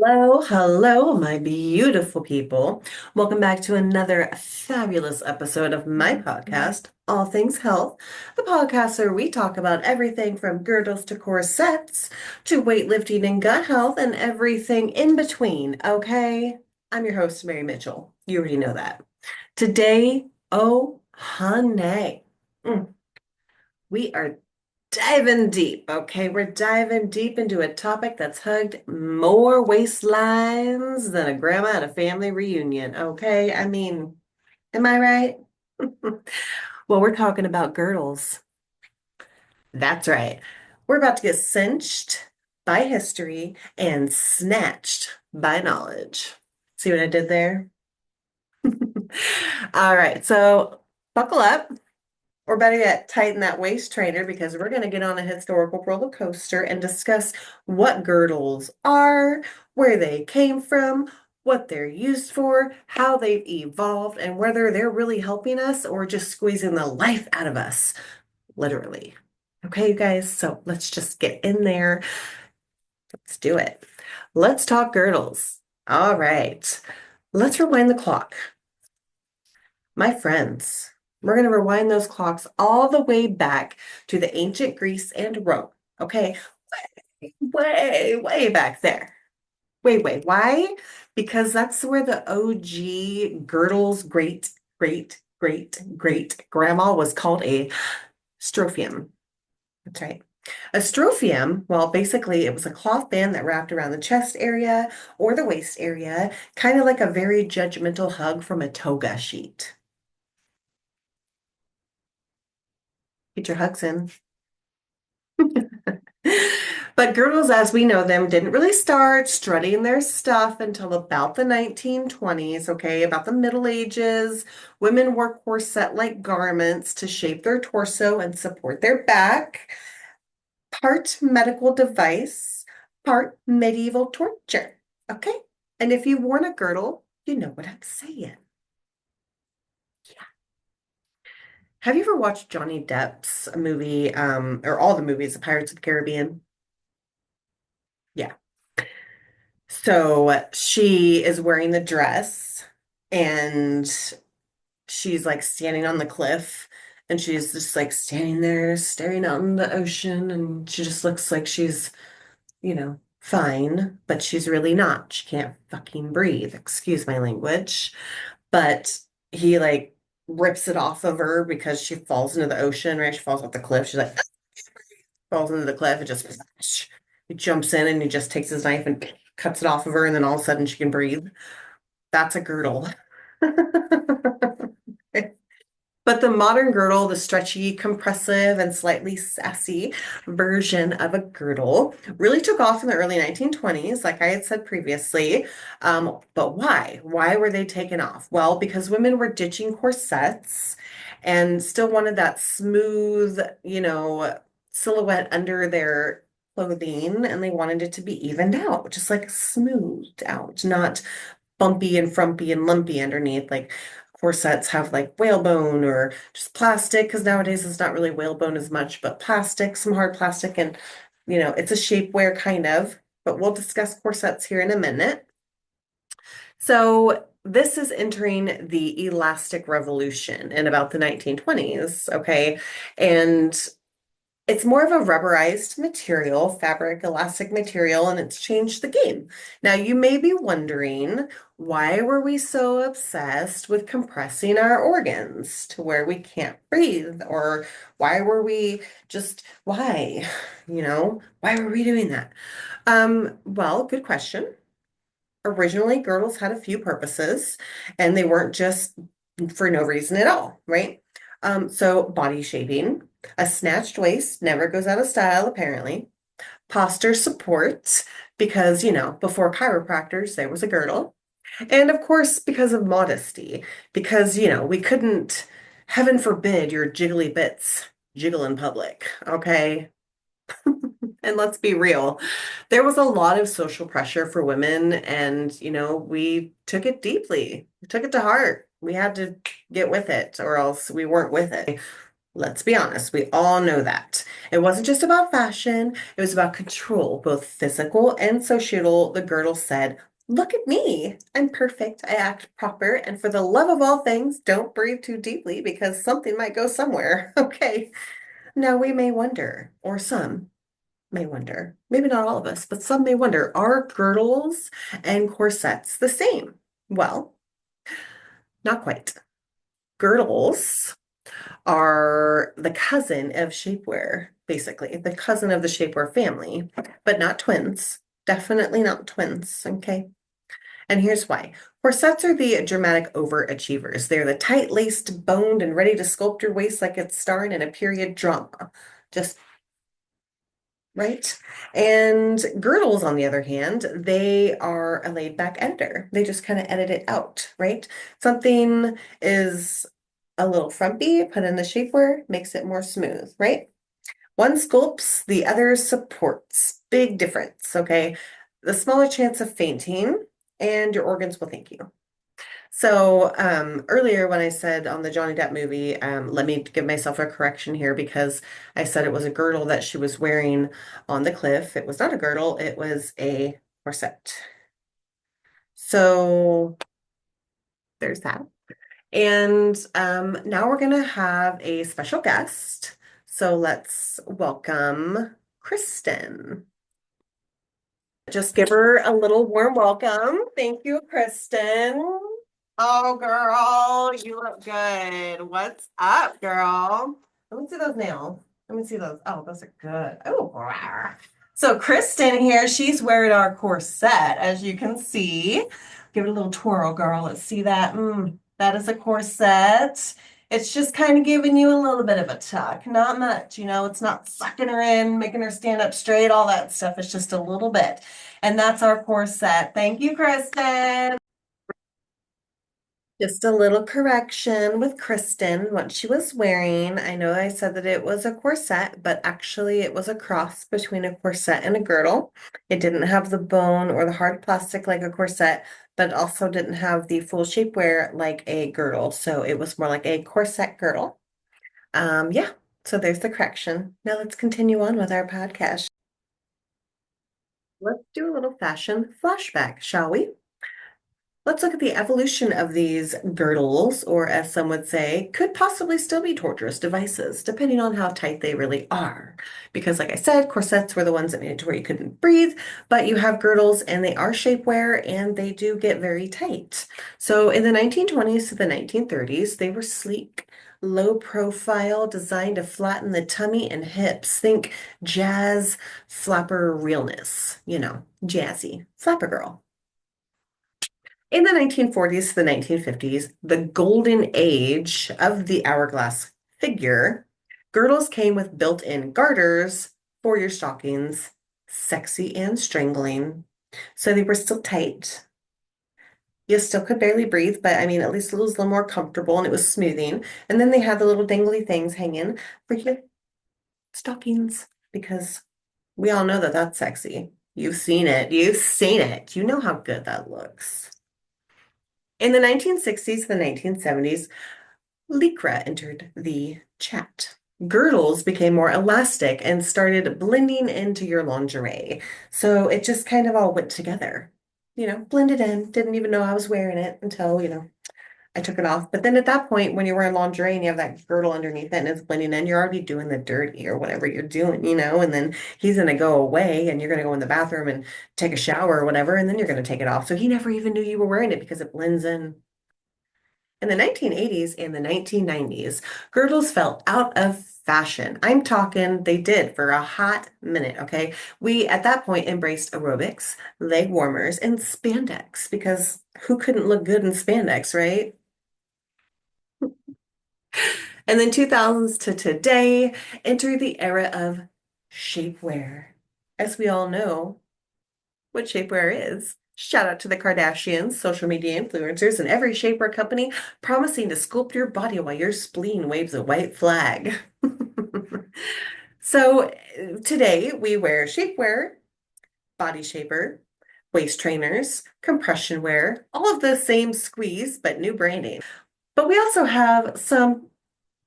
Hello, my beautiful people. Welcome back to another fabulous episode of my podcast, All Things Health, the podcast where we talk about everything from girdles to corsets to weightlifting and gut health and everything in between. Okay, I'm your host, Mary Mitchell. You already know that. Today, oh, honey, we are diving deep, okay? We're diving deep into a topic that's hugged more waistlines than a grandma at a family reunion, okay? I mean, am I right? Well, we're talking about girdles. That's right. We're about to get cinched by history and snatched by knowledge. See what I did there? All right, so buckle up. Or better yet, tighten that waist trainer because we're going to get on a historical roller coaster and discuss what girdles are, where they came from, what they're used for, how they've evolved, and whether they're really helping us or just squeezing the life out of us, literally. Okay, you guys, so let's just get in there. Let's do it. Let's talk girdles. All right, let's rewind the clock. My friends, we're going to rewind those clocks all the way back to the ancient Greece and Rome. Okay, way back there. Why? Because that's where the OG girdles great grandma was called a strophium. That's right. A strophium, well, basically it was a cloth band that wrapped around the chest area or the waist area, kind of like a very judgmental hug from a toga sheet. Get your hugs in. But girdles, as we know them, didn't really start strutting their stuff until about the 1920s, okay, about the Middle Ages. Women wore corset-like garments to shape their torso and support their back. Part medical device, part medieval torture, okay? And if you worn a girdle, you know what I'm saying. Yeah. Have you ever watched Johnny Depp's movie, or all the movies, The Pirates of the Caribbean? Yeah. So she is wearing the dress and she's like standing on the cliff and she's just like standing there staring out in the ocean and she just looks like she's, fine, but she's really not. She can't fucking breathe. Excuse my language. But he like rips it off of her because she falls into the ocean, right? She falls off the cliff. She's like, falls into the cliff and just he jumps in and he just takes his knife and cuts it off of her, and then all of a sudden she can breathe. That's a girdle. But the modern girdle, the stretchy, compressive, and slightly sassy version of a girdle, really took off in the early 1920s, like I had said previously. But why? Why were they taken off? Well, because women were ditching corsets and still wanted that smooth, silhouette under their clothing, and they wanted it to be evened out, just like smoothed out, not bumpy and frumpy and lumpy underneath. Like corsets have like whalebone or just plastic, because nowadays it's not really whalebone as much, but plastic, some hard plastic, and it's a shapewear kind of. But we'll discuss corsets here in a minute. So this is entering the elastic revolution in about the 1920s, okay? And it's more of a rubberized material, fabric, elastic material, and it's changed the game. Now, you may be wondering, why were we so obsessed with compressing our organs to where we can't breathe? Or why were we just, why? Why were we doing that? Well, good question. Originally, girdles had a few purposes, and they weren't just for no reason at all, right? So body shaping, a snatched waist never goes out of style, apparently. Posture support, because, before chiropractors, there was a girdle. And of course, because of modesty, because, we couldn't, heaven forbid, your jiggly bits jiggle in public, okay? And let's be real, there was a lot of social pressure for women, and we took it deeply. We took it to heart. We had to get with it, or else we weren't with it. Let's be honest, we all know that. It wasn't just about fashion, it was about control, both physical and societal. The girdle said, "Look at me. I'm perfect. I act proper. And for the love of all things, don't breathe too deeply because something might go somewhere." Okay. Now we may wonder, or some may wonder, maybe not all of us, but some may wonder, are girdles and corsets the same? Well, not quite. Girdles are the cousin of shapewear, basically, the cousin of the shapewear family, but not twins. Definitely not twins, okay? And here's why. Corsets are the dramatic overachievers. They're the tight-laced, boned, and ready to sculpt your waist like it's starring in a period drama. Just right. And girdles, on the other hand, they are a laid-back editor. They just kind of edit it out, right? Something is a little frumpy, put in the shapewear, makes it more smooth, right? One sculpts, the other supports. Big difference, okay? The smaller chance of fainting, and your organs will thank you. So earlier when I said on the Johnny Depp movie, let me give myself a correction here because I said it was a girdle that she was wearing on the cliff. It was not a girdle, it was a corset. So there's that. And now we're gonna have a special guest. So let's welcome Kristen. Just give her a little warm welcome. Thank you, Kristen. Oh, girl, you look good. What's up, girl? Let me see those nails. Let me see those. Oh, those are good. Oh, rawr. So Kristen here, she's wearing our corset, as you can see. Give it a little twirl, girl. Let's see that. That is a corset. It's just kind of giving you a little bit of a tuck. Not much, it's not sucking her in, making her stand up straight, all that stuff. It's just a little bit. And that's our corset. Thank you, Kristen. Just a little correction with Kristen, what she was wearing. I know I said that it was a corset, but actually it was a cross between a corset and a girdle. It didn't have the bone or the hard plastic like a corset, but also didn't have the full shapewear like a girdle. So it was more like a corset girdle. Yeah, so there's the correction. Now let's continue on with our podcast. Let's do a little fashion flashback, shall we? Let's look at the evolution of these girdles, or as some would say, could possibly still be torturous devices, depending on how tight they really are. Because, like I said, corsets were the ones that made it to where you couldn't breathe, but you have girdles and they are shapewear and they do get very tight. So, in the 1920s to the 1930s, they were sleek, low profile, designed to flatten the tummy and hips. Think jazz flapper realness, jazzy flapper girl. In the 1940s to the 1950s, the golden age of the hourglass figure, girdles came with built-in garters for your stockings, sexy and strangling. So they were still tight. You still could barely breathe, but I mean, at least it was a little more comfortable and it was smoothing. And then they had the little dangly things hanging for your stockings because we all know that that's sexy. You've seen it. You've seen it. You know how good that looks. In the 1960s, the 1970s, Lycra entered the chat. Girdles became more elastic and started blending into your lingerie. So it just kind of all went together, blended in. Didn't even know I was wearing it until, I took it off. But then at that point, when you're wearing lingerie and you have that girdle underneath it and it's blending in, you're already doing the dirty or whatever you're doing, and then he's going to go away and you're going to go in the bathroom and take a shower or whatever, and then you're going to take it off. So he never even knew you were wearing it because it blends in. In the 1980s and the 1990s, girdles fell out of fashion. I'm talking they did for a hot minute, okay? We at that point embraced aerobics, leg warmers, and spandex because who couldn't look good in spandex, right? And then 2000s to today enter the era of shapewear. As we all know what shapewear is. Shout out to the Kardashians, social media influencers, and every shapewear company promising to sculpt your body while your spleen waves a white flag. So today we wear shapewear, body shaper, waist trainers, compression wear, all of the same squeeze, but new branding. But we also have some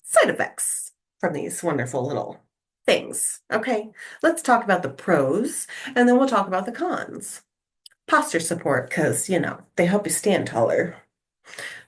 side effects. from these wonderful little things. Okay, let's talk about the pros and then we'll talk about the cons. Posture support, because, they help you stand taller.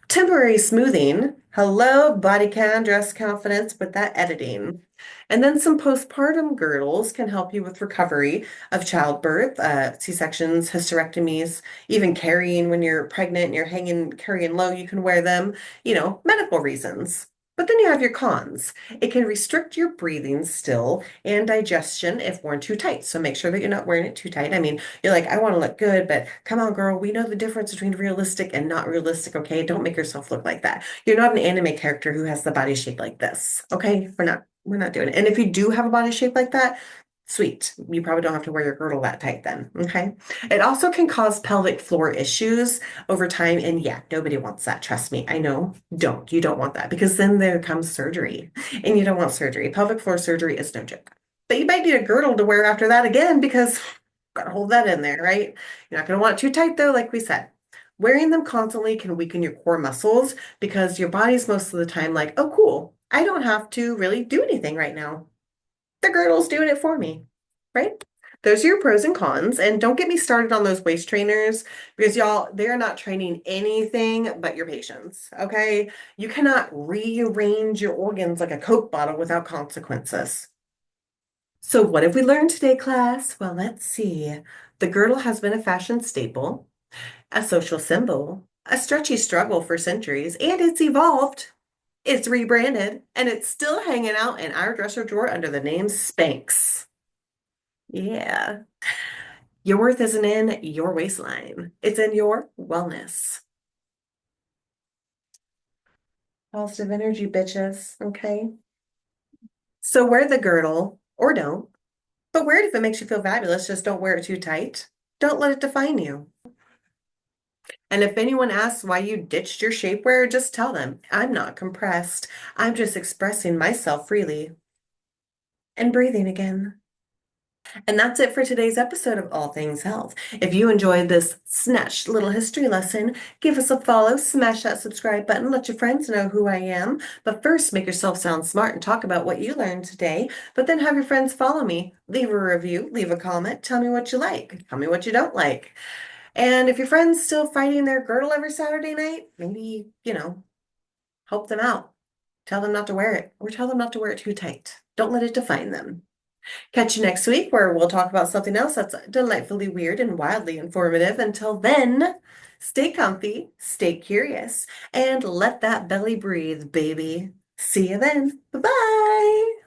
Temporary smoothing. Hello, body can, dress confidence with that editing. And then some postpartum girdles can help you with recovery of childbirth, C-sections, hysterectomies, even carrying when you're pregnant and you're carrying low, you can wear them, medical reasons. But then you have your cons. It can restrict your breathing still and digestion if worn too tight. So make sure that you're not wearing it too tight. I mean, you're like, I want to look good, but come on, girl, we know the difference between realistic and not realistic, okay? Don't make yourself look like that. You're not an anime character who has the body shape like this, okay? We're not doing it. And if you do have a body shape like that, sweet. You probably don't have to wear your girdle that tight then, okay? It also can cause pelvic floor issues over time. And yeah, nobody wants that. Trust me. I know. Don't. You don't want that because then there comes surgery and you don't want surgery. Pelvic floor surgery is no joke. But you might need a girdle to wear after that again because gotta hold that in there, right? You're not gonna want it too tight though, like we said. Wearing them constantly can weaken your core muscles because your body's most of the time like, oh, cool. I don't have to really do anything right now. The girdle's doing it for me, right? Those are your pros and cons. And don't get me started on those waist trainers because y'all, they're not training anything but your patience, okay? You cannot rearrange your organs like a Coke bottle without consequences. So, what have we learned today, class? Well, let's see. The girdle has been a fashion staple, a social symbol, a stretchy struggle for centuries, and it's evolved. It's rebranded, and it's still hanging out in our dresser drawer under the name Spanx. Yeah. Your worth isn't in your waistline. It's in your wellness. Positive energy, bitches. Okay. So wear the girdle or don't, but wear it if it makes you feel fabulous. Just don't wear it too tight. Don't let it define you. And if anyone asks why you ditched your shapewear, just tell them I'm not compressed. I'm just expressing myself freely and breathing again. And that's it for today's episode of All Things Health. If you enjoyed this snatched little history lesson, give us a follow, smash that subscribe button, let your friends know who I am. But first, make yourself sound smart and talk about what you learned today. But then have your friends follow me, leave a review, leave a comment, tell me what you like, tell me what you don't like. And if your friend's still fighting their girdle every Saturday night, maybe, help them out. Tell them not to wear it, or tell them not to wear it too tight. Don't let it define them. Catch you next week where we'll talk about something else that's delightfully weird and wildly informative. Until then, stay comfy, stay curious, and let that belly breathe, baby. See you then. Bye-bye.